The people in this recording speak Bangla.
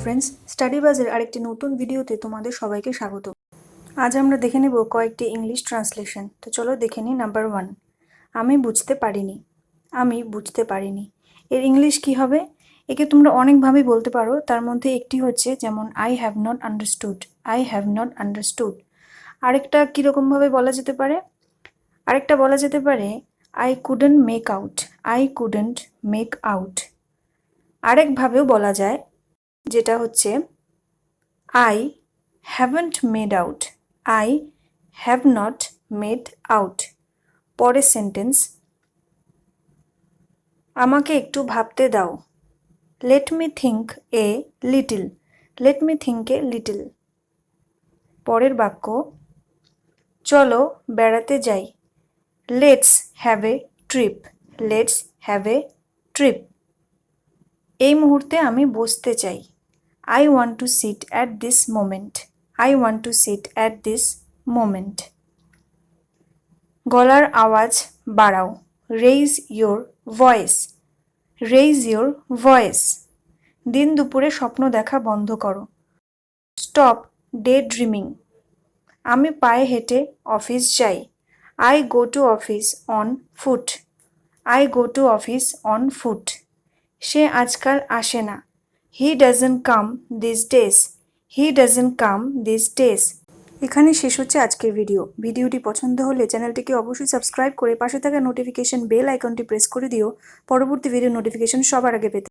ফ্রেন্ডস, স্টাডি বাজের আরেকটি নতুন ভিডিওতে তোমাদের সবাইকে স্বাগত। আজ আমরা দেখে নেব কয়েকটি ইংলিশ ট্রান্সলেশন। তো চলো দেখে নিই। নাম্বার 1, আমি বুঝতে পারিনি। আমি বুঝতে পারিনি এর ইংলিশ কি হবে? একে তোমরা অনেকভাবেই বলতে পারো। তার মধ্যে একটি হচ্ছে যেমন I have not understood. I have not understood. আরেকটা কীরকমভাবে বলা যেতে পারে? আরেকটা বলা যেতে পারে I couldn't make out. I couldn't make out. আরেকভাবেও বলা যায়, যেটা হচ্ছে I haven't made out. I have not made out. পরের সেন্টেন্স, আমাকে একটু ভাবতে দাও। Let me think a little. Let me think a little. পরের বাক্য, চলো বেড়াতে যাই। Let's have a trip. Let's have a trip. এই মুহূর্তে আমি বসতে চাই। I want to sit at this moment. I want to sit at this moment. গলার আওয়াজ বাড়াও। Raise your voice. Raise your voice. দিন দুপুরে স্বপ্ন দেখা বন্ধ করো। Stop daydreaming. আমি পায়ে হেঁটে অফিস যাই। I go to office on foot. I go to office on foot. সে আজকাল আসে না। He doesn't come these days. He doesn't come these days. এখানে শেষ হচ্ছে আজকের ভিডিওটি পছন্দ হলে চ্যানেলটিকে অবশ্যই সাবস্ক্রাইব করে পাশে থাকা নোটিফিকেশন বেল আইকনটি প্রেস করে দিও পরবর্তী ভিডিও নোটিফিকেশন সবার আগে পেতে।